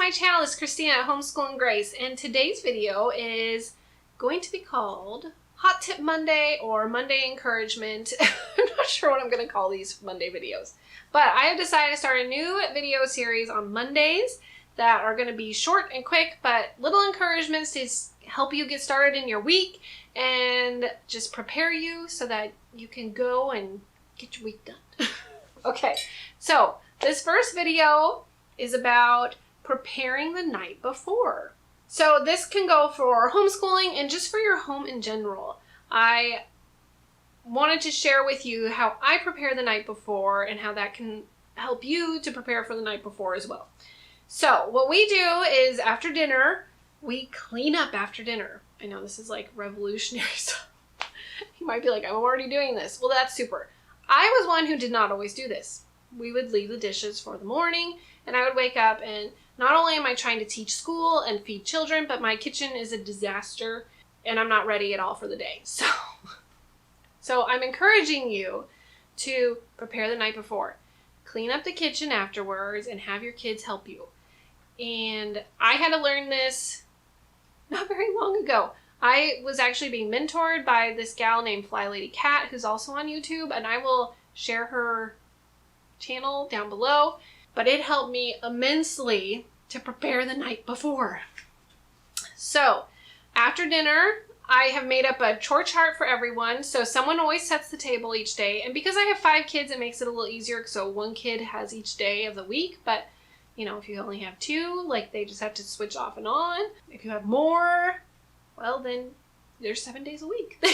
my channel. It's Christina at Homeschool and Grace, and today's video is going to be called Hot Tip Monday or Monday Encouragement. I'm not sure what I'm going to call these Monday videos, but I have decided to start a new video series on Mondays that are going to be short and quick, but little encouragements to help you get started in your week and just prepare you so that you can go and get your week done. Okay, so this first video is about preparing the night before. So this can go for homeschooling and just for your home in general. I wanted to share with you how I prepare the night before and how that can help you to prepare for the night before as well. So what we do is after dinner, we clean up after dinner. I know this is like revolutionary stuff. You might be like, I'm already doing this. Well, that's super. I was one who did not always do this. We would leave the dishes for the morning, and I would wake up, and not only am I trying to teach school and feed children, but my kitchen is a disaster and I'm not ready at all for the day. So I'm encouraging you to prepare the night before. Clean up the kitchen afterwards and have your kids help you. And I had to learn this not very long ago. I was actually being mentored by this gal named Flylady who's also on YouTube, and I will share her channel down below, but it helped me immensely to prepare the night before. So after dinner, I have made up a chore chart for everyone. So someone always sets the table each day, and because I have 5 kids, it makes it a little easier. So one kid has each day of the week, but you know, if you only have 2, like they just have to switch off and on. If you have more, well then there's 7 days a week.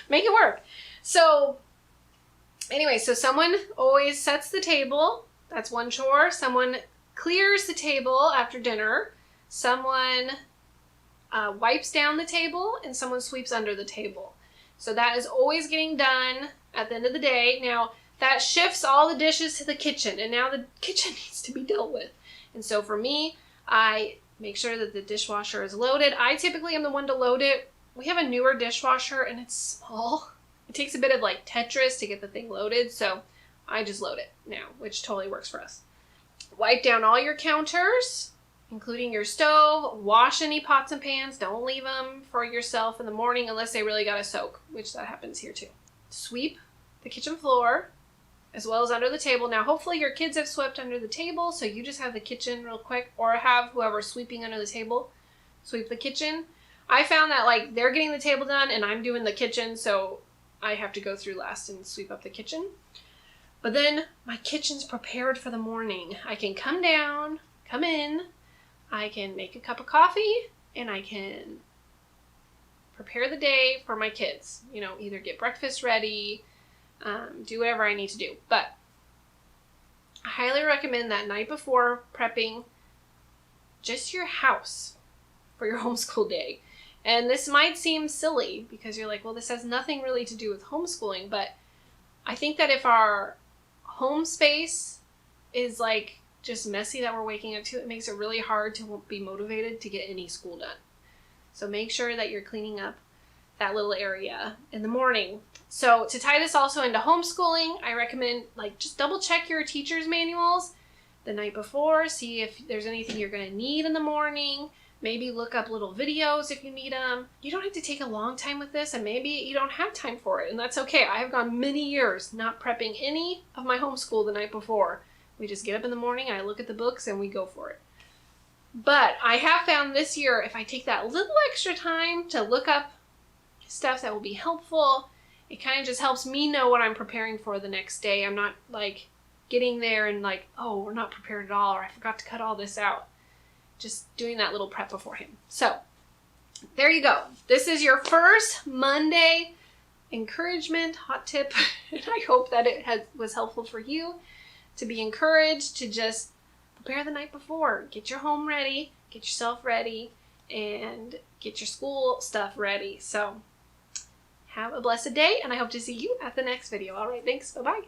Make it work. So anyway, so someone always sets the table. That's one chore. Someone clears the table after dinner. Someone wipes down the table, and someone sweeps under the table. So that is always getting done at the end of the day. Now that shifts all the dishes to the kitchen, and now the kitchen needs to be dealt with. And so for me, I make sure that the dishwasher is loaded. I typically am the one to load it. We have a newer dishwasher and it's small. It takes a bit of like Tetris to get the thing loaded, so I just load it now, which totally works for us. Wipe down all your counters, including your stove. Wash any pots and pans. Don't leave them for yourself in the morning unless they really gotta soak, which that happens here too. Sweep the kitchen floor as well as under the table. Now hopefully your kids have swept under the table, so you just have the kitchen real quick, or have whoever's sweeping under the table sweep the kitchen. I found that like they're getting the table done and I'm doing the kitchen, so I have to go through last and sweep up the kitchen. But then my kitchen's prepared for the morning. I can come down, come in, I can make a cup of coffee, and I can prepare the day for my kids. You know, either get breakfast ready, do whatever I need to do. But I highly recommend that night before prepping just your house for your homeschool day. And this might seem silly because you're like, well, this has nothing really to do with homeschooling, but I think that if our home space is like just messy that we're waking up to, it makes it really hard to be motivated to get any school done. So make sure that you're cleaning up that little area in the morning. So to tie this also into homeschooling, I recommend like just double check your teacher's manuals the night before, see if there's anything you're going to need in the morning. Maybe look up little videos if you need them. You don't have to take a long time with this, and maybe you don't have time for it, and that's okay. I have gone many years not prepping any of my homeschool the night before. We just get up in the morning, I look at the books, and we go for it. But I have found this year, if I take that little extra time to look up stuff that will be helpful, it kind of just helps me know what I'm preparing for the next day. I'm not like getting there and like, oh, we're not prepared at all, or I forgot to cut all this out. Just doing that little prep beforehand. So there you go. This is your first Monday encouragement hot tip. And I hope that it was helpful for you to be encouraged to just prepare the night before. Get your home ready, get yourself ready, and get your school stuff ready. So have a blessed day, and I hope to see you at the next video. All right, thanks. Bye-bye.